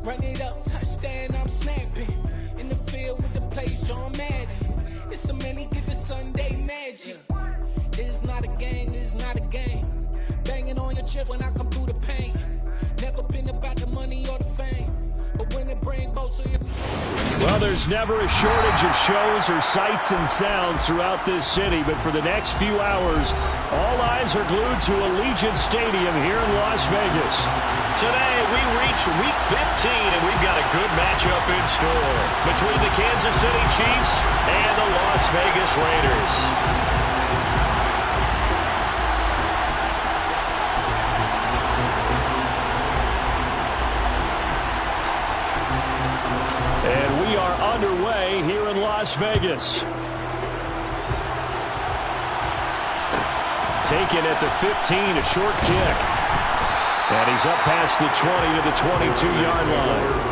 Run it up, touchdown, I'm snapping. In the field with the play, Sean Madden. It's so many, get the Sunday magic. It's not a game, it's not a game. Banging on your chest when I come through the pain. Never been about the money or the fame. But when it bring both, so well, there's never a shortage of shows or sights and sounds throughout this city, but for the next few hours, all eyes are glued to Allegiant Stadium here in Las Vegas. Today, we reach Week 15, and we've got a good matchup in store between the Kansas City Chiefs and the Las Vegas Raiders. And we are underway here in Las Vegas. Taken at the 15, a short kick. And he's up past the 20 to the 22-yard line.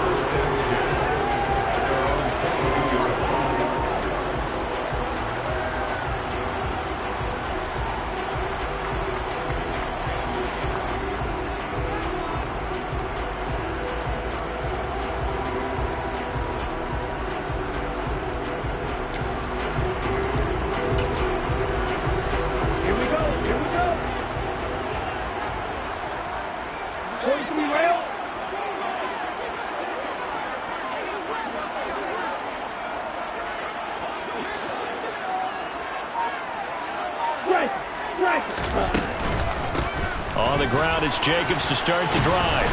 On the ground, it's Jacobs to start the drive.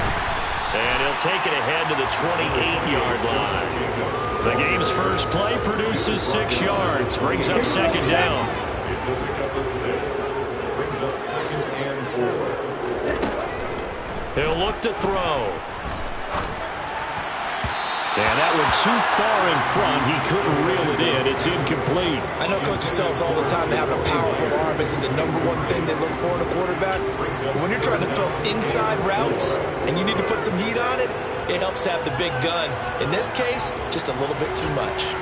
And he'll take it ahead to the 28-yard line. The game's first play produces 6 yards. Brings up second down. He'll look to throw. And that one too far in front. He couldn't reel it in. It's incomplete. I know coaches tell us all the time that having a powerful arm isn't the #1 thing they look for in a quarterback. But when you're trying to throw inside routes and you need to put some heat on it, it helps have the big gun. In this case, just a little bit too much.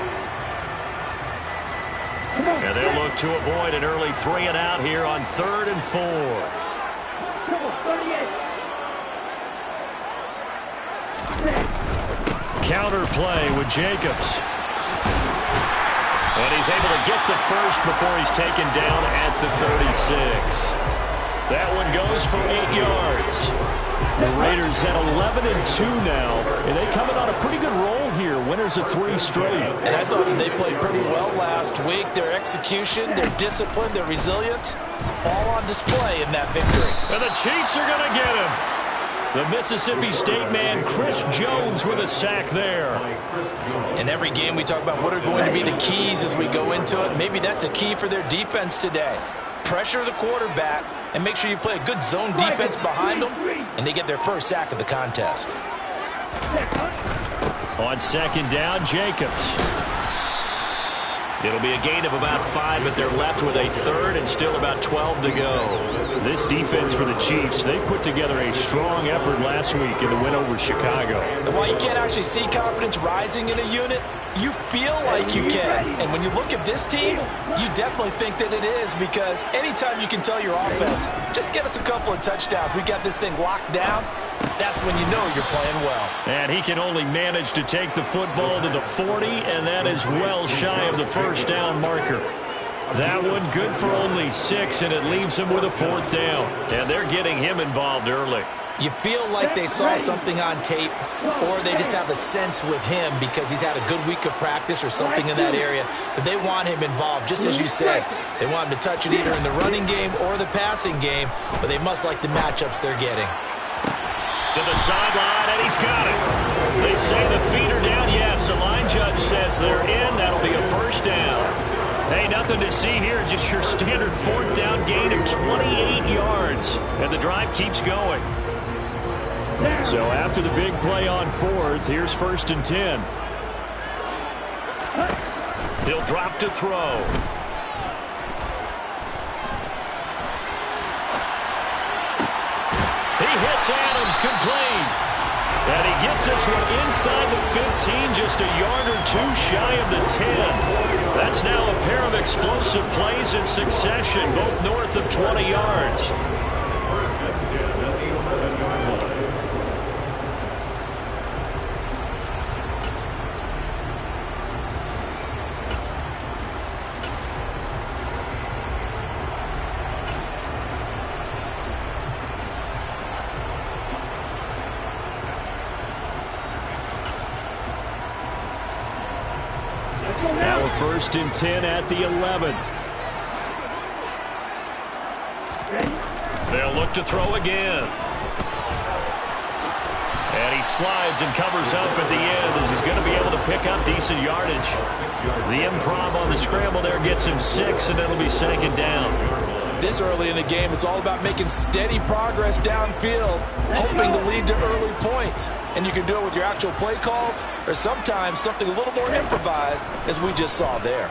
And they'll look to avoid an early 3 and out here on 3rd and 4. come on, 38. Counter play with Jacobs. And he's able to get the first before he's taken down at the 36. That one goes for 8 yards. The Raiders at 11-2 now, and they coming on a pretty good roll here. Winners of 3 straight. And I thought they played pretty well last week. Their execution, their discipline, their resilience, all on display in that victory. And the Chiefs are going to get him. The Mississippi State man, Chris Jones, with a sack there. In every game we talk about what are going to be the keys as we go into it. Maybe that's a key for their defense today. Pressure the quarterback and make sure you play a good zone defense behind them, and they get their first sack of the contest. On second down, Jacobs. It'll be a gain of about 5, but they're left with a 3rd and still about 12 to go. This defense for the Chiefs, they put together a strong effort last week in the win over Chicago. And while you can't actually see confidence rising in a unit, you feel like you can. And when you look at this team, you definitely think that it is, because anytime you can tell your offense, just get us a couple of touchdowns, we got this thing locked down, that's when you know you're playing well. And he can only manage to take the football to the 40, and that is well shy of the first down marker. That one good for only 6, and it leaves him with a 4th down. And they're getting him involved early. You feel like they saw something on tape, or they just have a sense with him because he's had a good week of practice or something in that area that they want him involved. Just as you said, they want him to touch it either in the running game or the passing game, but they must like the matchups they're getting. To the sideline, and he's got it. They say the feet are down. Yes, the line judge says they're in. That'll be a first down. Hey, nothing to see here. Just your standard 4th down gain of 28 yards. And the drive keeps going. So after the big play on 4th, here's 1st and 10. He'll drop to throw. He hits Adams, complete. And he gets this one inside the 15, just a yard or 2 shy of the 10. That's now a pair of explosive plays in succession, both north of 20 yards. Now a 1st and 10 at the 11. They'll look to throw again. And he slides and covers up at the end as he's going to be able to pick up decent yardage. The improv on the scramble there gets him 6, and it'll be 2nd down. This early in the game, it's all about making steady progress downfield, hoping to lead to early points. And you can do it with your actual play calls or sometimes something a little more improvised, as we just saw there.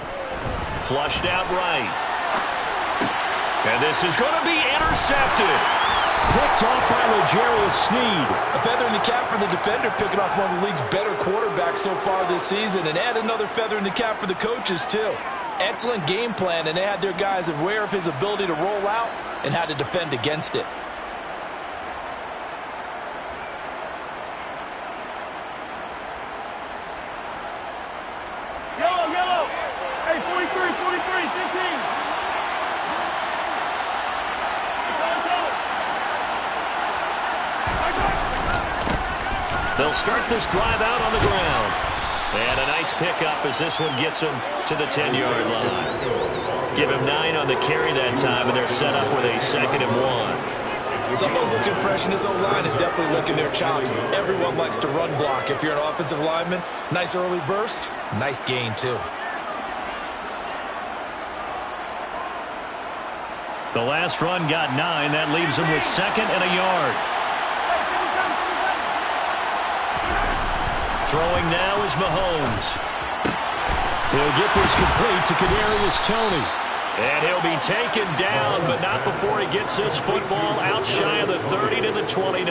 Flushed out right. And this is going to be intercepted. Picked off by L'Jarius Sneed. A feather in the cap for the defender, picking off one of the league's better quarterbacks so far this season, and add another feather in the cap for the coaches, too. Excellent game plan, and they had their guys aware of his ability to roll out and how to defend against it. Yellow. Hey, 43, 15. They'll start this drive out on the ground. And a nice pickup as this one gets him to the 10-yard line. Give him 9 on the carry that time, and they're set up with a 2nd and 1. Someone's looking fresh, and his O-line is definitely licking their chops. Everyone likes to run block. If you're an offensive lineman, nice early burst, nice gain, too. The last run got 9. That leaves him with 2nd and a yard. Throwing now is Mahomes. He'll get this complete to Kadarius Toney. And he'll be taken down, but not before he gets this football out shy of the 30 to the 29.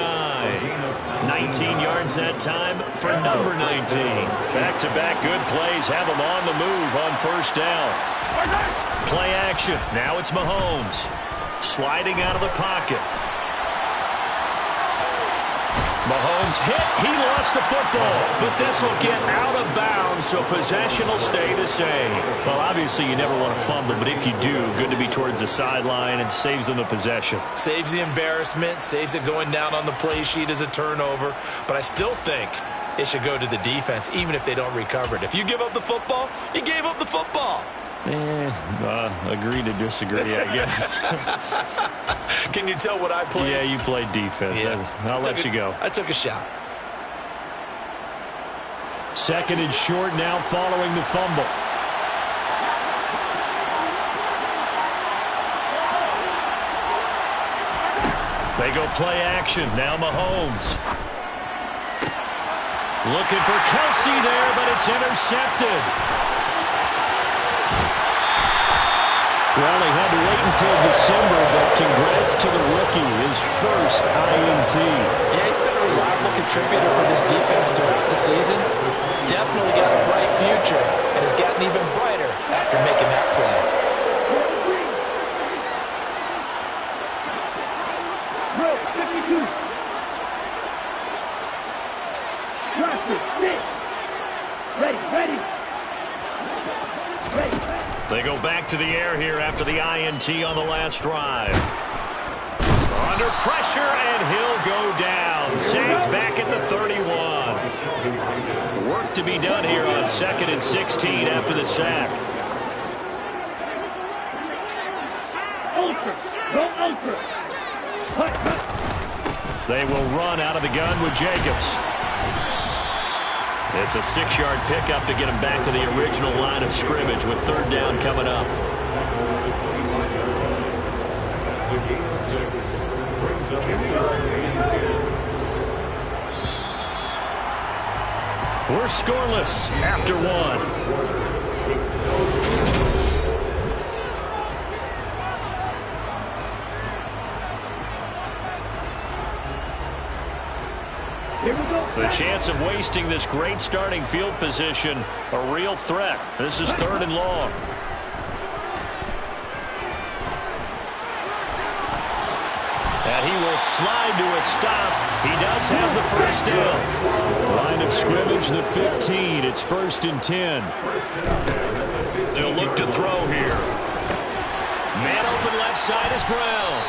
19 yards that time for number 19. Back-to-back good plays have him on the move on 1st down. Play action. Now it's Mahomes. Sliding out of the pocket. Mahomes hit. He lost the football. But this will get out of bounds, so possession will stay the same. Well, obviously you never want to fumble, but if you do, good to be towards the sideline and saves them the possession. Saves the embarrassment, saves it going down on the play sheet as a turnover. But I still think it should go to the defense, even if they don't recover it. If you give up the football, you gave up the football. Agree to disagree, I guess. Can you tell what I played? Yeah, you played defense. Yeah. I'll let you go. I took a shot. 2nd and short now following the fumble. They go play action. Now Mahomes. Looking for Kelsey there, but it's intercepted. Well, they had to wait until December, but congrats to the rookie, his first INT. Yeah, he's been a reliable contributor for this defense throughout the season. Definitely got a bright future and has gotten even brighter after making that play. Ready. They go back to the air here after the INT on the last drive. Under pressure, and he'll go down. Saints back at the 31. Work to be done here on 2nd and 16 after the sack. They will run out of the gun with Jacobs. It's a 6-yard pickup to get him back to the original line of scrimmage with 3rd down coming up. We're scoreless after 1. The chance of wasting this great starting field position, a real threat. This is 3rd and long. And he will slide to a stop. He does have the 1st down. Line of scrimmage, the 15. It's 1st and 10. They'll look to throw here. Man open left side is Brown.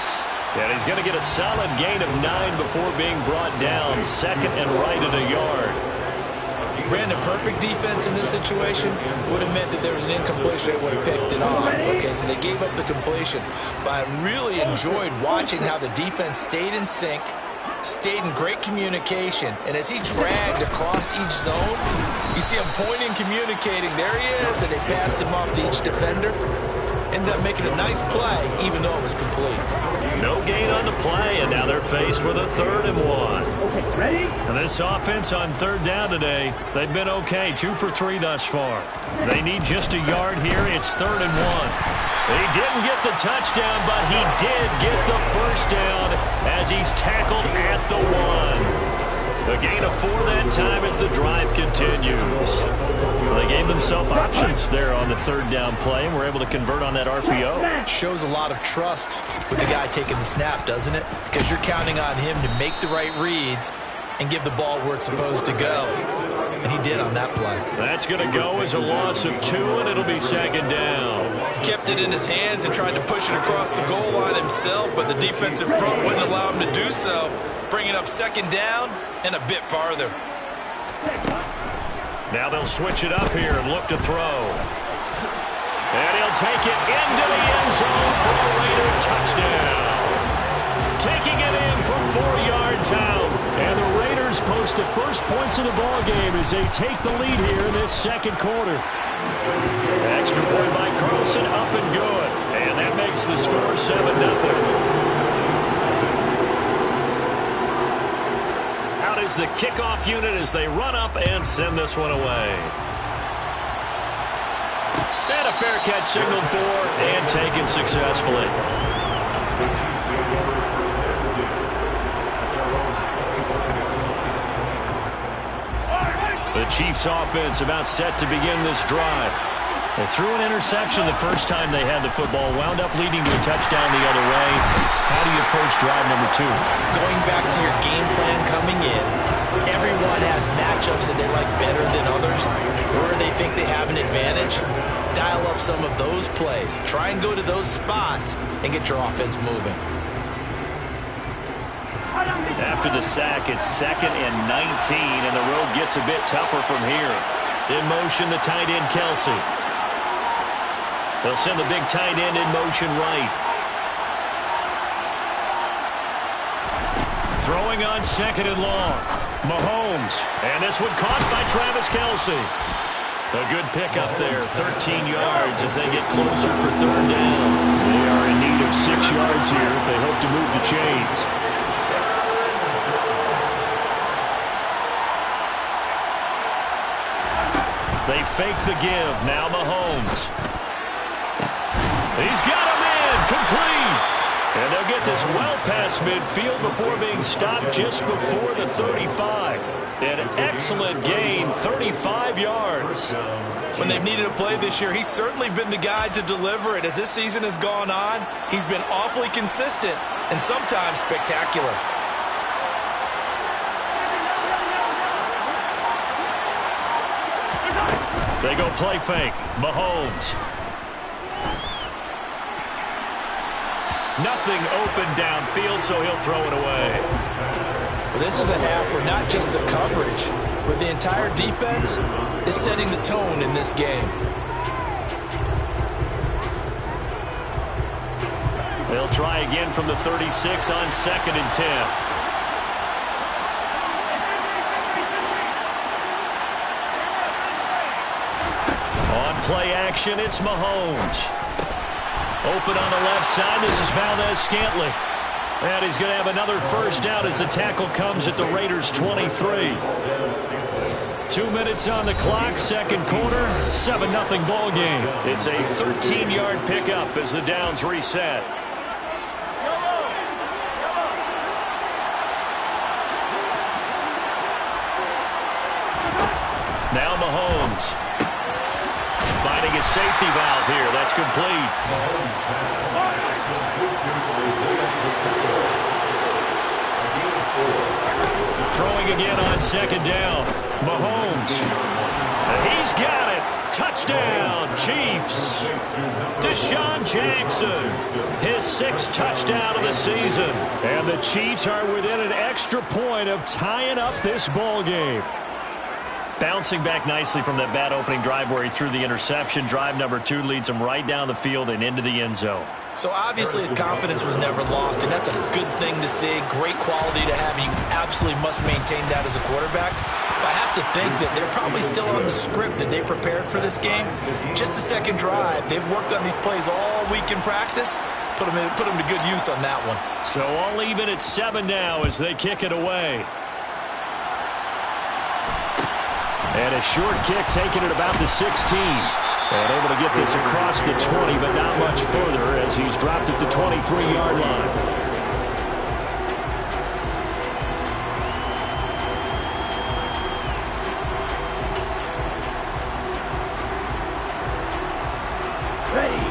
And he's going to get a solid gain of 9 before being brought down. 2nd and right at a yard. Ran a perfect defense in this situation would have meant that there was an incompletion. They would have picked it off. Okay, so they gave up the completion. But I really enjoyed watching how the defense stayed in sync, stayed in great communication, and as he dragged across each zone, you see him pointing, communicating. There he is, and they passed him off to each defender. Ended up making a nice play, even though it was complete. No gain on the play, and now they're faced with a 3rd and 1. Okay, ready? And this offense on 3rd down today, they've been okay, 2 for 3 thus far. They need just a yard here. It's 3rd and 1. He didn't get the touchdown, but he did get the first down as he's tackled at the 1. A gain of 4 that time as the drive continues. They gave themselves options there on the 3rd down play and were able to convert on that RPO. Shows a lot of trust with the guy taking the snap, doesn't it? Because you're counting on him to make the right reads and give the ball where it's supposed to go. And he did on that play. That's going to go as a loss of 2, and it'll be 2nd down. Kept it in his hands and tried to push it across the goal line himself, but the defensive front wouldn't allow him to do so. Bringing up 2nd down and a bit farther. Now they'll switch it up here and look to throw. And he'll take it into the end zone for a Raider touchdown. Taking it in from 4 yards out. And the Raiders post the first points of the ball game as they take the lead here in this 2nd quarter. Extra point by Carlson, up and good. And that makes the score 7-0. Is the kickoff unit as they run up and send this one away. And a fair catch signaled for and taken successfully. The Chiefs offense about set to begin this drive. They threw an interception the first time they had the football, wound up leading to a touchdown the other way. How do you approach drive number 2? Going back to your game plan coming in, everyone has matchups that they like better than others, where they think they have an advantage. Dial up some of those plays. Try and go to those spots and get your offense moving. After the sack, it's 2nd and 19, and the road gets a bit tougher from here. In motion, the tight end, Kelsey. They'll send the big tight end in motion right. Throwing on 2nd and long. Mahomes. And this one caught by Travis Kelsey. A good pickup there. 13 yards as they get closer for 3rd down. They are in need of 6 yards here if they hope to move the chains. They fake the give. Now Mahomes. He's got him in. Complete. And they'll get this well past midfield before being stopped just before the 35. An excellent gain, 35 yards. When they've needed a play this year, he's certainly been the guy to deliver it. As this season has gone on, he's been awfully consistent and sometimes spectacular. They go play fake. Mahomes. Nothing open downfield, so he'll throw it away. Well, this is a half where not just the coverage, but the entire defense is setting the tone in this game. They'll try again from the 36 on 2nd and 10. On play action, it's Mahomes. Open on the left side. This is Valdez-Scantling. And he's going to have another first down as the tackle comes at the Raiders' 23. 2 minutes on the clock, 2nd quarter, 7-0 ball game. It's a 13-yard pickup as the downs reset. Now Mahomes. Finding a safety valve here. That's complete. Throwing again on 2nd down. Mahomes. He's got it. Touchdown, Chiefs. Deshaun Jackson. His 6th touchdown of the season. And the Chiefs are within an extra point of tying up this ball game. Bouncing back nicely from that bad opening drive where he threw the interception. Drive number 2 leads him right down the field and into the end zone. So obviously his confidence was never lost, and that's a good thing to see. Great quality to have. You absolutely must maintain that as a quarterback. But I have to think that they're probably still on the script that they prepared for this game. Just the second drive. They've worked on these plays all week in practice. Put them to good use on that one. So all even at 7 now as they kick it away. And a short kick taken at about the 16. And able to get this across the 20, but not much further as he's dropped at the 23-yard line.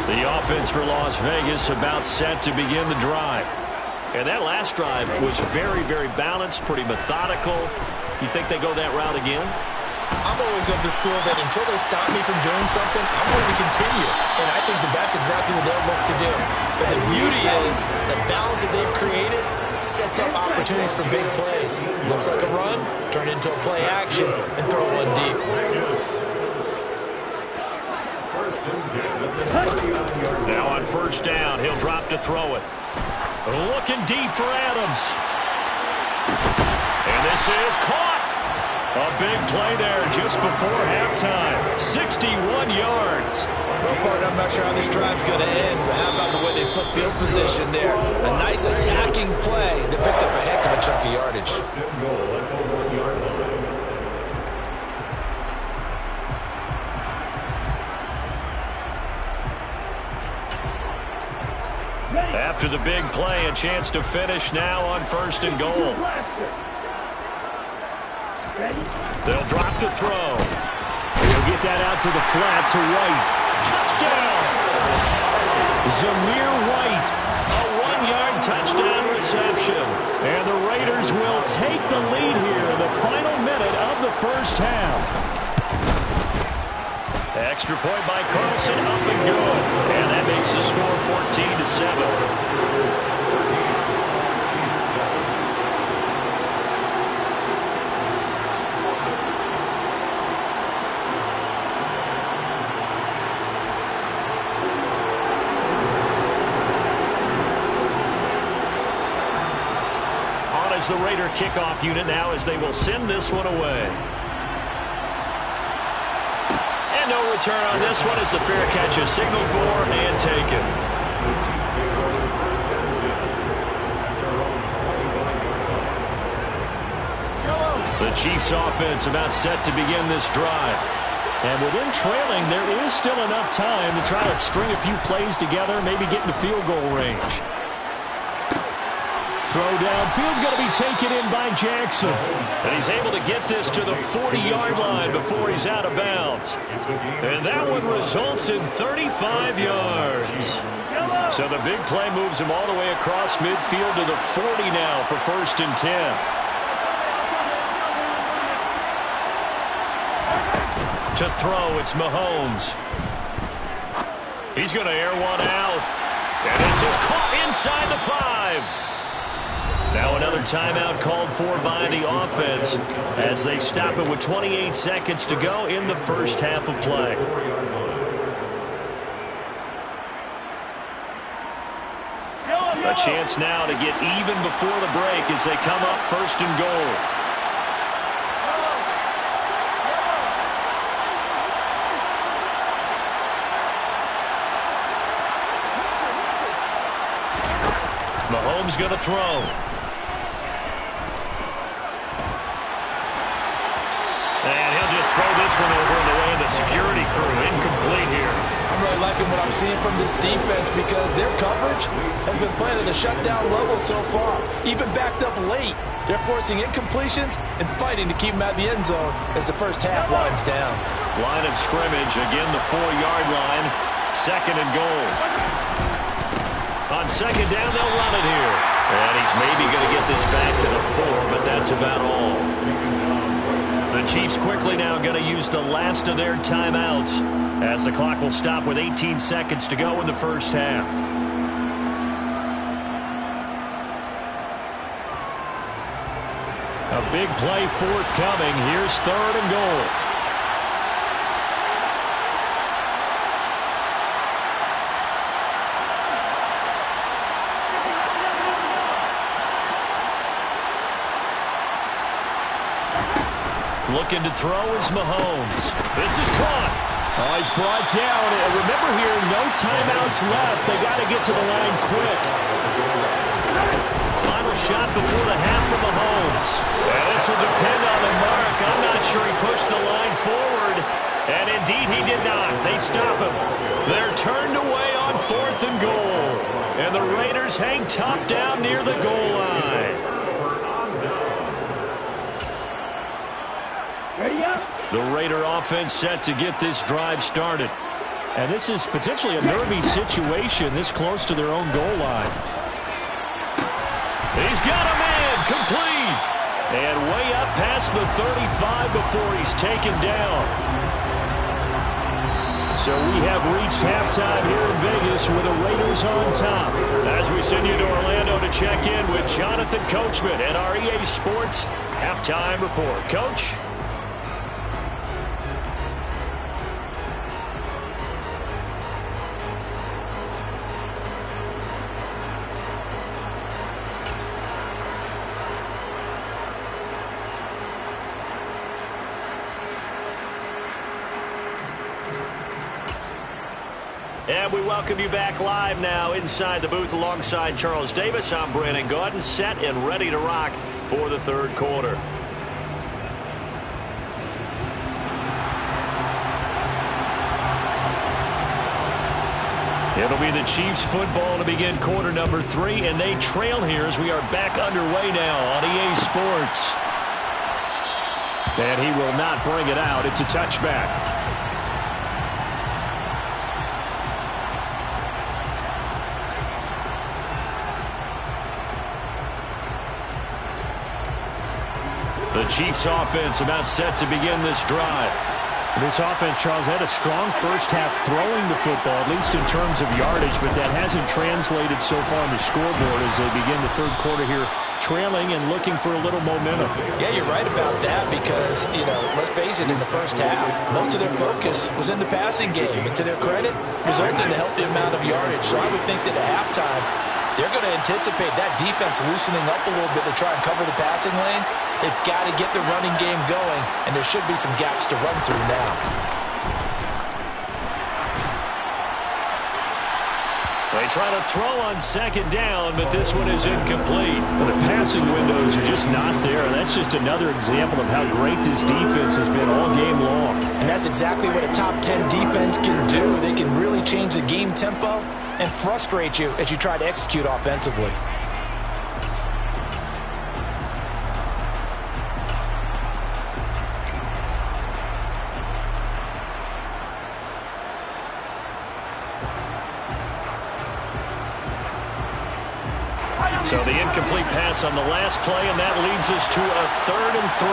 The offense for Las Vegas about set to begin the drive. And that last drive was very, very balanced, pretty methodical. You think they go that route again? I'm always of the school that until they stop me from doing something, I'm going to continue. And I think that that's exactly what they'll look to do. But the beauty is the balance that they've created sets up opportunities for big plays. Looks like a run, turn it into a play action, and throw one deep. Now on first down, he'll drop to throw it. Looking deep for Adams. And this is caught. A big play there just before halftime. 61 yards. Well, partner, I'm not sure how this drive's going to end, but how about the way they flip field position there? A nice attacking play that picked up a heck of a chunk of yardage. After the big play, a chance to finish now on first and goal. They'll drop to throw. He'll get that out to the flat to White. Touchdown! Zamir White, a 1-yard touchdown reception. And the Raiders will take the lead here in the final minute of the first half. Extra point by Carlson, up and good. And that makes the score 14-7. The Raider kickoff unit now as they will send this one away. And no return on this one as the fair catch is signaled for and taken. The Chiefs offense about set to begin this drive. And with them trailing, there is still enough time to try to string a few plays together, maybe get into field goal range. Throw downfield going to be taken in by Jackson. And he's able to get this to the 40-yard line before he's out of bounds. And that one results in 35 yards. So the big play moves him all the way across midfield to the 40 now for first and 10. To throw, it's Mahomes. He's going to air one out. And this is caught inside the 5. Now another timeout called for by the offense as they stop it with 28 seconds to go in the first half of play. A chance now to get even before the break as they come up first and goal. Mahomes going to throw. And he'll just throw this one over in the way of the security crew. Incomplete here. I'm really liking what I'm seeing from this defense because their coverage has been playing at a shutdown level so far. Even backed up late. They're forcing incompletions and fighting to keep them out of the end zone as the first half winds down. Line of scrimmage, again the 4-yard line. Second and goal. On second down, they'll run it here. And he's maybe going to get this back to the 4, but that's about all. The Chiefs quickly now going to use the last of their timeouts as the clock will stop with 18 seconds to go in the first half. A big play forthcoming. Here's 3rd and goal. Looking to throw is Mahomes. This is caught. Oh, he's brought down. And remember here, no timeouts left. They got to get to the line quick. Final shot before the half for Mahomes. And this will depend on the mark. I'm not sure he pushed the line forward. And indeed he did not. They stop him. They're turned away on 4th and goal. And the Raiders hang tough down near the goal line. The Raider offense set to get this drive started. And this is potentially a nervy situation this close to their own goal line. He's got a man complete. And way up past the 35 before he's taken down. So we have reached halftime here in Vegas with the Raiders on top. As we send you to Orlando to check in with Jonathan Coachman at our EA Sports Halftime Report. Coach? And we welcome you back live now inside the booth alongside Charles Davis. I'm Brandon Gaudin, set and ready to rock for the 3rd quarter. It'll be the Chiefs football to begin quarter number 3, and they trail here as we are back underway now on EA Sports. And he will not bring it out. It's a touchback. The Chiefs offense about set to begin this drive. This offense, Charles, had a strong first half throwing the football, at least in terms of yardage, but that hasn't translated so far on the scoreboard as they begin the 3rd quarter here, trailing and looking for a little momentum. Yeah, you're right about that because, let's face it, in the first half, most of their focus was in the passing game. And to their credit, resulted in a healthy amount of yardage. So I would think that at halftime, they're going to anticipate that defense loosening up a little bit to try and cover the passing lanes. They've got to get the running game going, and there should be some gaps to run through now. They try to throw on 2nd down, but this one is incomplete. Well, the passing windows are just not there. That's just another example of how great this defense has been all game long. And that's exactly what a top 10 defense can do. They can really change the game tempo and frustrate you as you try to execute offensively. So the incomplete pass on the last play, and that leads us to a 3rd and 3.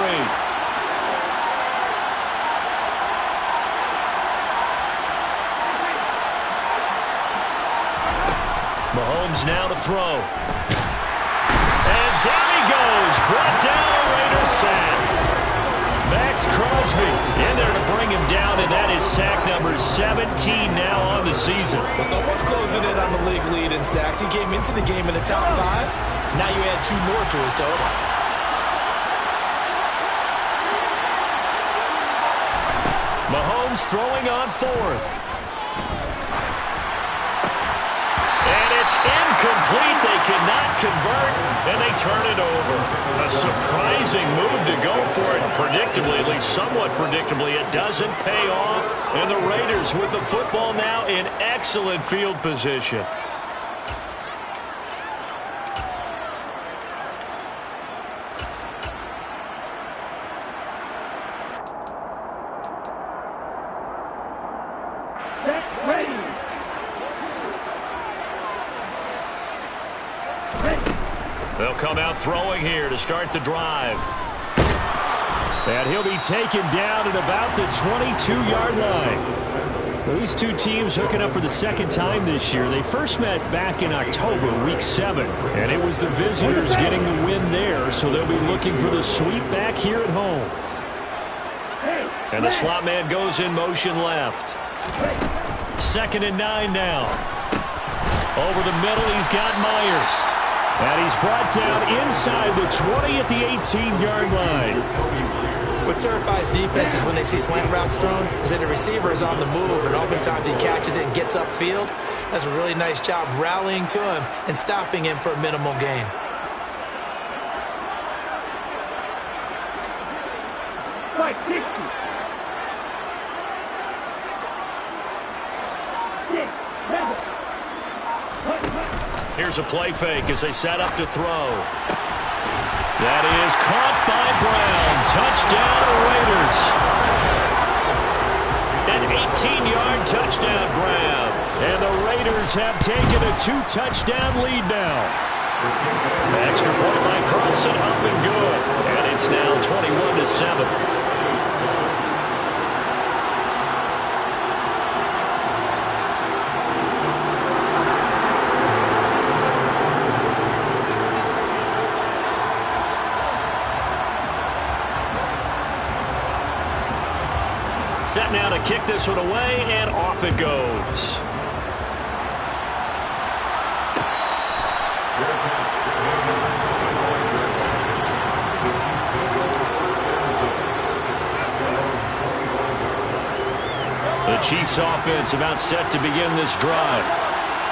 Mahomes now to throw. And down he goes. Brought down a Raiders sack. Max Crosby in there to bring him down, and that is sack number 17 now on the season. Well, someone's closing in on the league lead in sacks. He came into the game in the top 5. Now you add 2 more to his total. Mahomes throwing on 4th. It's incomplete. They cannot convert, and they turn it over. A surprising move to go for it. Predictably, at least somewhat predictably, it doesn't pay off. And the Raiders with the football now in excellent field position. They'll come out throwing here to start the drive. And he'll be taken down at about the 22-yard line. Well, these two teams hooking up for the second time this year. They first met back in October, Week 7, and it was the visitors getting the win there, so they'll be looking for the sweep back here at home. And the slot man goes in motion left. 2nd and 9 now. Over the middle, he's got Myers. And he's brought down inside the 20 at the 18-yard line. What terrifies defenses when they see slant routes thrown is that the receiver is on the move, and oftentimes he catches it and gets upfield. Does a really nice job rallying to him and stopping him for a minimal gain. Here's a play fake as they set up to throw. That is caught by Brown. Touchdown, Raiders. An 18-yard touchdown grab. And the Raiders have taken a 2-touchdown lead now. The extra point by Carlson up and good. And it's now 21-7. Set now to kick this one away, and off it goes. The Chiefs offense about set to begin this drive.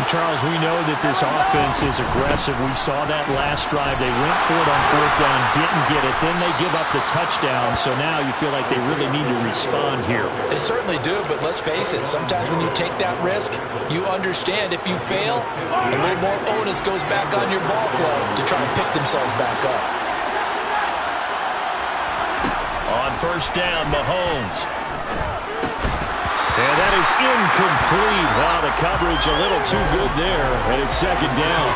Charles, we know that this offense is aggressive. We saw that last drive. They went for it on 4th down, didn't get it. Then they give up the touchdown. So now you feel like they really need to respond here. They certainly do, but let's face it. Sometimes when you take that risk, you understand if you fail, a little more onus goes back on your ball club to try and pick themselves back up. On 1st down, Mahomes. And that is incomplete. Wow, the coverage a little too good there. And it's 2nd down.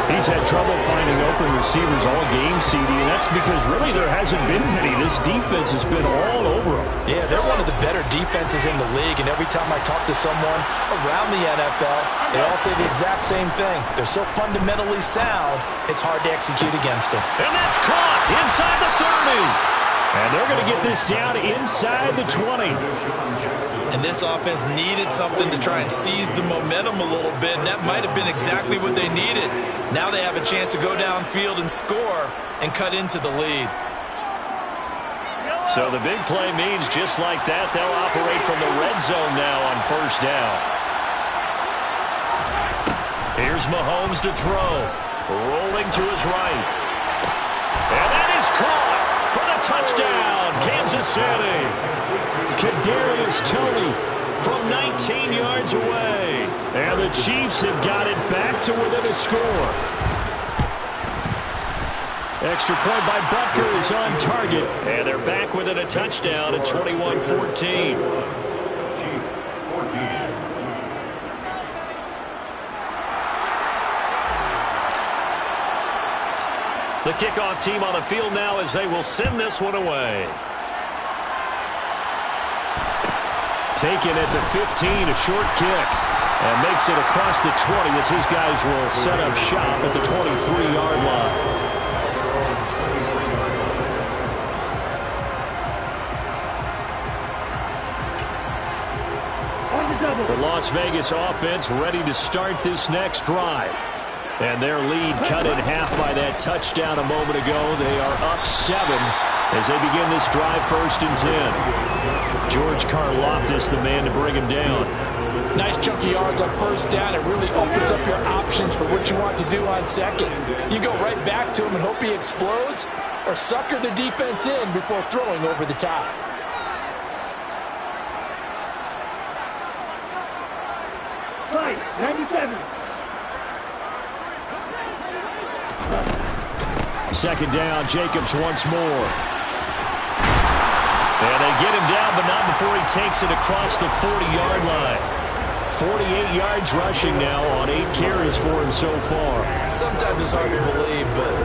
He's had trouble finding open receivers all game, CD, and that's because really there hasn't been many. This defense has been all over them. Yeah, they're one of the better defenses in the league, and every time I talk to someone around the NFL, they all say the exact same thing. They're so fundamentally sound, it's hard to execute against them. And that's caught inside the 30. And they're going to get this down inside the 20. And this offense needed something to try and seize the momentum a little bit, and that might have been exactly what they needed. Now they have a chance to go downfield and score and cut into the lead. So the big play means just like that, they'll operate from the red zone now on 1st down. Here's Mahomes to throw. Rolling to his right. And that is caught for the touchdown, Kansas City. Kadarius Toney from 19 yards away. And the Chiefs have got it back to within a score. Extra point by Butker is on target. And they're back within a touchdown at 21-14. Chiefs, 14. The kickoff team on the field now as they will send this one away. Taken at the 15, a short kick. And makes it across the 20 as his guys will set up shop at the 23-yard line. The Las Vegas offense ready to start this next drive. And their lead cut in half by that touchdown a moment ago. They are up 7 as they begin this drive 1st and 10. George Karlaftis, the man to bring him down. Nice chunky yards on 1st down. It really opens up your options for what you want to do on 2nd. You go right back to him and hope he explodes, or sucker the defense in before throwing over the top. Right, 97. 2nd down, Jacobs once more. And they get him down, but not before he takes it across the 40-yard line. 48 yards rushing now on 8 carries for him so far. Sometimes it's hard to believe, but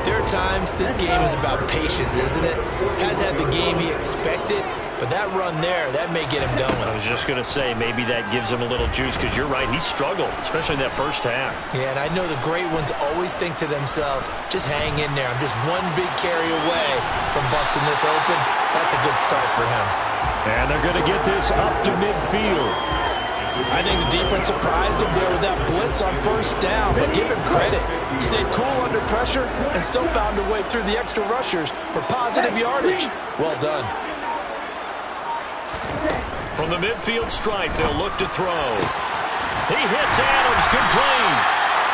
there are times this game is about patience, isn't it? Has had the game he expected, but that run there, that may get him going. I was just going to say, maybe that gives him a little juice, because you're right, he struggled, especially in that first half. Yeah, and I know the great ones always think to themselves, just hang in there. I'm just one big carry away from busting this open. That's a good start for him. And they're going to get this up to midfield. I think the defense surprised him there with that blitz on first down, but give him credit. Stayed cool under pressure and still found a way through the extra rushers for positive yardage. Well done. From the midfield stripe, they'll look to throw. He hits Adams, complete.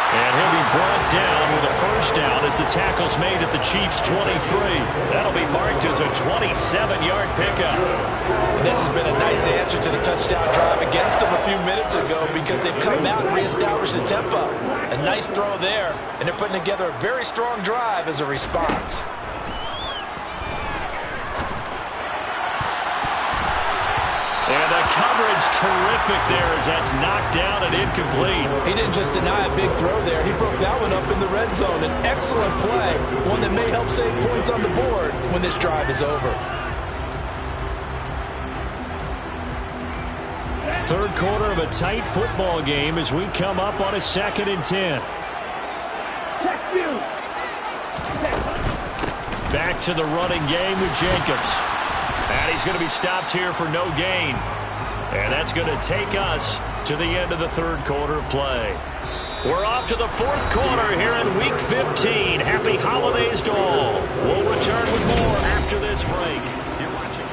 And he'll be brought down with a first down as the tackle's made at the Chiefs' 23. That'll be marked as a 27-yard pickup. And this has been a nice answer to the touchdown drive against them a few minutes ago, because they've come out and reestablished the tempo. A nice throw there, and they're putting together a very strong drive as a response. And the coverage terrific there as that's knocked down and incomplete. He didn't just deny a big throw there. He broke that one up in the red zone. An excellent play, one that may help save points on the board when this drive is over. Third quarter of a tight football game as we come up on a 2nd and 10. Back to the running game with Jacobs. And he's going to be stopped here for no gain. And that's going to take us to the end of the third quarter of play. We're off to the fourth quarter here in Week 15. Happy holidays to all. We'll return with more after this break. You're watching.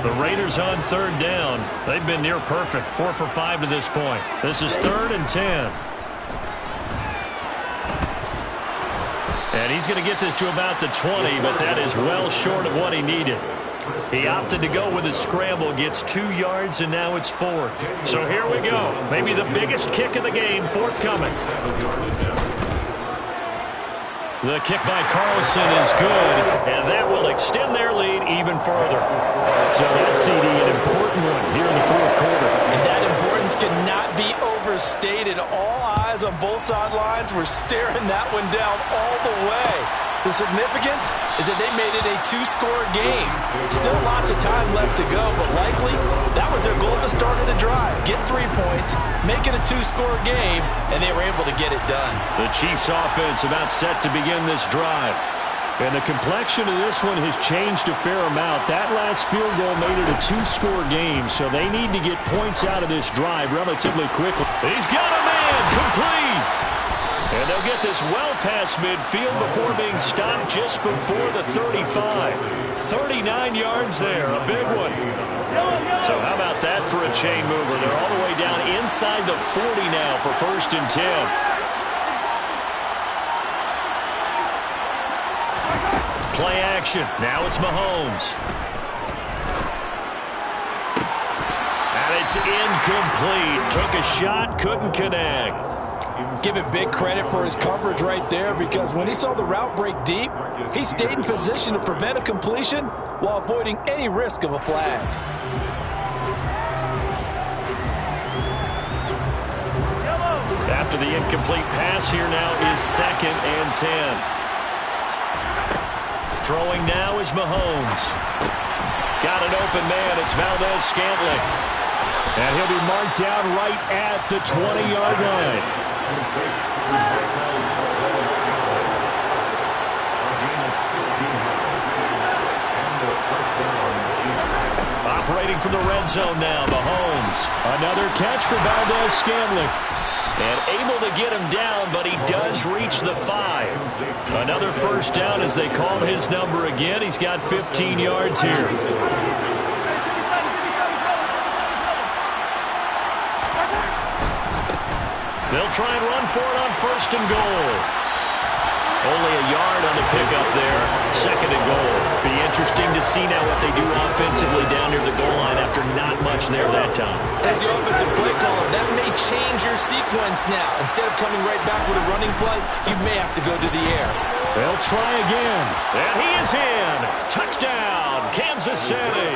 The Raiders on third down. They've been near perfect. 4 for 5 to this point. This is 3rd and 10. And he's going to get this to about the 20, but that is well short of what he needed. He opted to go with a scramble, gets 2 yards, and now it's 4th. So here we go. Maybe the biggest kick of the game forthcoming. The kick by Carlson is good, and that will extend their lead even further. So that's, CD, an important one here in the fourth quarter. And that importance cannot be overstated. All eyes on both sidelines were staring that one down all the way. The significance is that they made it a 2-score game. Still lots of time left to go, but likely that was their goal at the start of the drive. Get 3 points, make it a 2-score game, and they were able to get it done. The Chiefs offense about set to begin this drive. And the complexion of this one has changed a fair amount. That last field goal made it a 2-score game, so they need to get points out of this drive relatively quickly. He's got a man, complete. And they'll get this well past midfield before being stopped just before the 35. 39 yards there, a big one. So how about that for a chain mover? They're all the way down inside the 40 now for 1st and 10. Play action. Now it's Mahomes. And it's incomplete. Took a shot, couldn't connect. Give it big credit for his coverage right there, because when he saw the route break deep, he stayed in position to prevent a completion while avoiding any risk of a flag. After the incomplete pass, here now is 2nd and 10. Throwing now is Mahomes. Got an open man. It's Valdez-Scantling. And he'll be marked down right at the 20-yard line. Operating from the red zone now, Mahomes. Another catch for Valdez-Scantling. And able to get him down, but he does reach the 5. Another first down as they call his number again. He's got 15 yards here. They'll try and run for it on 1st and goal. Only a yard on the pickup there. 2nd and goal. Be interesting to see now what they do offensively down near the goal line after not much there that time. As the offensive play caller, that may change your sequence now. Instead of coming right back with a running play, you may have to go to the air. They'll try again. And he is in. Touchdown, Kansas City.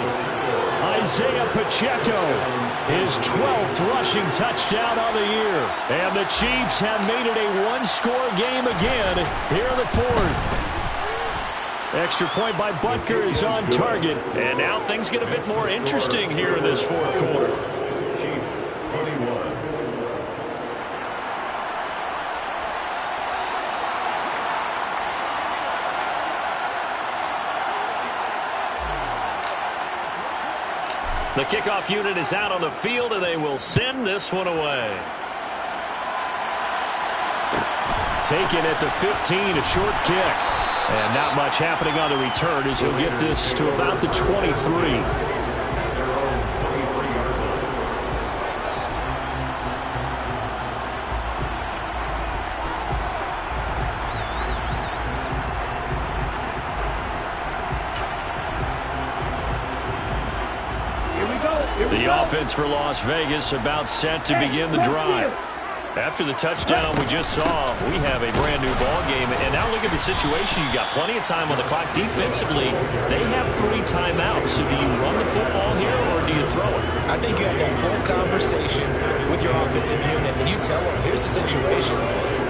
Isaiah Pacheco, his 12th rushing touchdown of the year. And the Chiefs have made it a one-score game again here in the fourth. Extra point by Butker is on target. And now things get a bit more interesting here in this fourth quarter. Chiefs 21. The kickoff unit is out on the field, and they will send this one away. Taken at the 15, a short kick. And not much happening on the return as he'll get this to about the 23. The offense for Las Vegas about set to begin the drive. After the touchdown we just saw, we have a brand new ball game. And now look at the situation. You got plenty of time on the clock. Defensively, they have 3 timeouts. So do you run the football here or do you throw it? I think you have that full conversation with your offensive unit, and you tell them, here's the situation.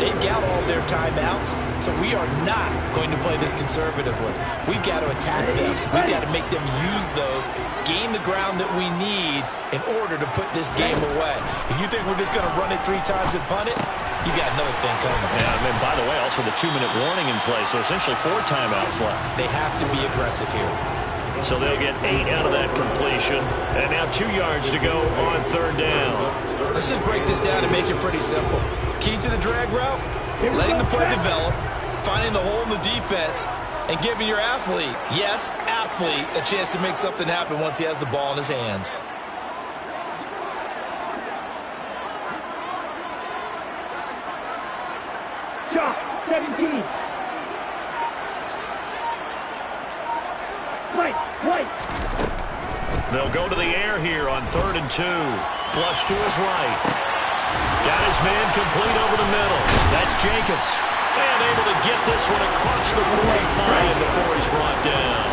They've got all their timeouts, so we are not going to play this conservatively. We've got to attack them. We've got to make them use those, gain the ground that we need in order to put this game away. If you think we're just going to run it 3 times and punt it, you got another thing coming. Yeah, and by the way, also the 2-minute warning in play, so essentially 4 timeouts left. They have to be aggressive here. So they'll get 8 out of that completion. And now 2 yards to go on 3rd down. Let's just break this down and make it pretty simple. Key to the drag route, letting the play develop, finding the hole in the defense, and giving your athlete, yes, athlete, a chance to make something happen once he has the ball in his hands. Shot 17. Right. They'll go to the air here on 3rd and 2. Flush to his right. Got his man complete over the middle. That's Jacobs. And able to get this one across the 45 before he's brought down.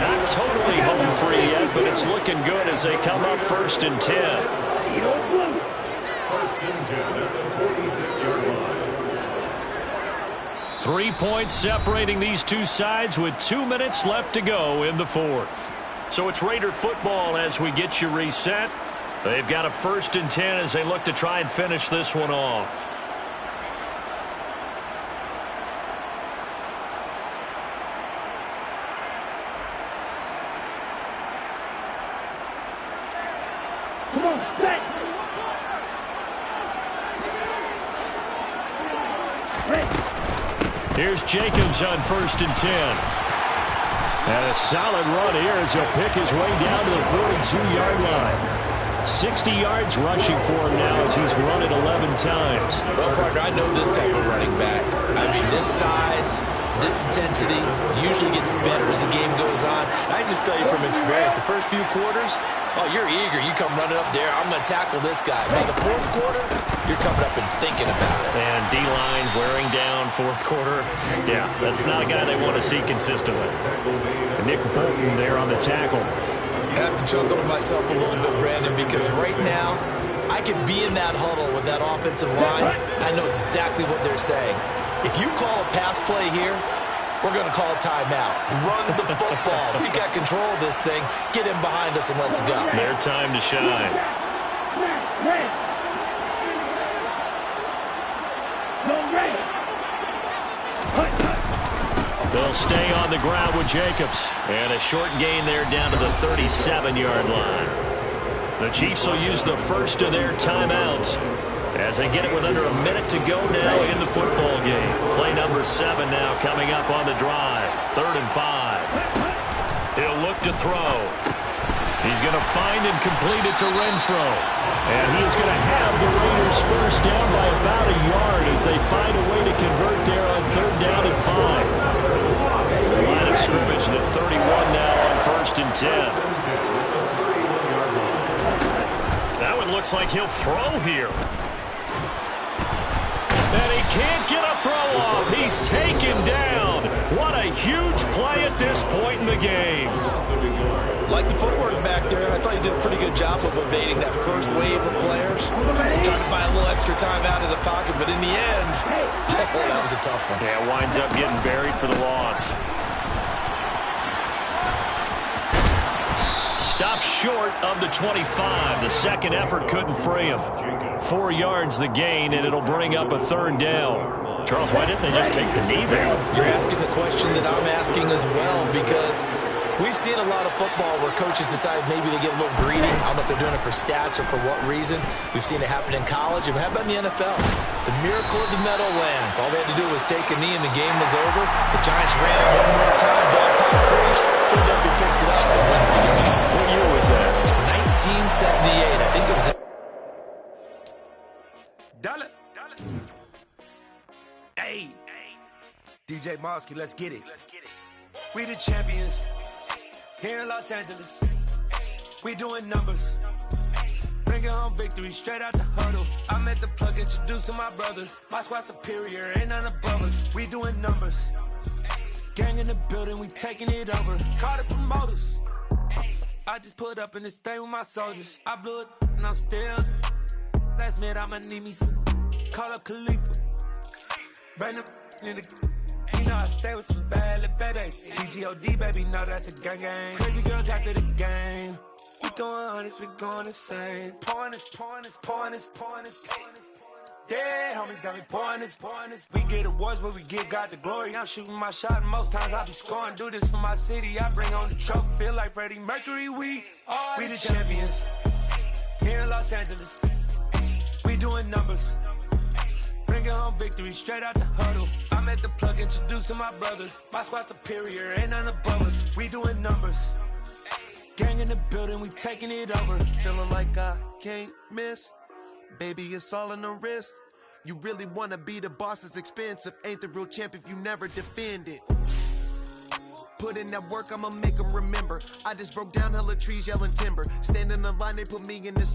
Not totally home free yet, but it's looking good as they come up 1st and 10. 1st and 10 at the 46-yard line. 3 points separating these two sides with 2 minutes left to go in the fourth. So it's Raider football as we get you reset. They've got a 1st and 10 as they look to try and finish this one off. Come on, set. Here's Jacobs on 1st and 10. And a solid run here as he'll pick his way down to the 42-yard line. 60 yards rushing for him now as he's run it 11 times. Well, partner, I know this type of running back. I mean, this size, this intensity usually gets better as the game goes on. And I just tell you from experience, the first few quarters, oh, you're eager. You come running up there. I'm going to tackle this guy. By the 4th quarter, you're coming up and thinking about it. And D-line wearing down 4th quarter. Yeah, that's not a guy they want to see consistently. Nick Bolton there on the tackle. I have to chuckle to myself a little bit, Brandon, because right now I could be in that huddle with that offensive line. I know exactly what they're saying. If you call a pass play here, we're going to call a timeout. Run the football. We got control of this thing. Get in behind us and let's go. Their time to shine. They'll stay on the ground with Jacobs. And a short gain there down to the 37-yard line. The Chiefs will use the first of their timeouts as they get it with under a minute to go now in the football game. Play number 7 now coming up on the drive. 3rd and 5. He'll look to throw. He's going to find and complete it to Renfro. And he is going to have the Raiders first down by about a yard as they find a way to convert there on 3rd down and 5. Line of scrimmage, the 31 now on 1st and 10. That one looks like he'll throw here. And he can't get a throw off. He's taken down. game. Like the footwork back there, I thought he did a pretty good job of evading that first wave of players. Trying to buy a little extra time out of the pocket, but in the end, that was a tough one. Yeah, winds up getting buried for the loss. Stopped short of the 25. The second effort couldn't free him. 4 yards the gain, and it'll bring up a third down. Charles, why didn't they just take the knee there? You're asking the question that I'm asking as well, because we've seen a lot of football where coaches decide maybe they get a little greedy. I don't know if they're doing it for stats or for what reason. We've seen it happen in college. And how about in the NFL? The miracle of the Meadowlands. All they had to do was take a knee and the game was over. The Giants ran it one more time. Ball popped free. Philadelphia picks it up and wins the game. What year was that? 1978. I think it was. Hey, DJ Mosky, let's get it. We the champions here in Los Angeles. We doing numbers. Bringing home victory straight out the huddle. I'm at the plug, introduced to my brother. My squad superior, ain't none above us. We doing numbers. Gang in the building, we taking it over. Call the promoters. I just put up in this thing with my soldiers. I blew it and I'm still. Last minute I'ma need me some. Call up Khalifa. Bring them in the. You know I stay with some bad little babies. TGOD, baby, know that's a gang gang. Crazy girls after the game. We throwing hundreds, we going insane. Pouring this. Yeah, homies got me pouring this. We get awards, but we give God the glory. I'm shooting my shot, and most times I be scoring. Do this for my city, I bring on the trophy. Feel like Freddie Mercury, we the champions. Here in Los Angeles, we doing numbers. Bringing home victory straight out the huddle. I'm at the plug, introduced to my brother. My squad superior, ain't none above us. We doing numbers. Gang in the building, we taking it over. Feeling like I can't miss. Baby, it's all in the wrist. You really wanna be the boss, it's expensive. Ain't the real champ if you never defend it. Put in that work, I'ma make them remember. I just broke down hella trees, yelling timber. Stand in the line, they put me in this.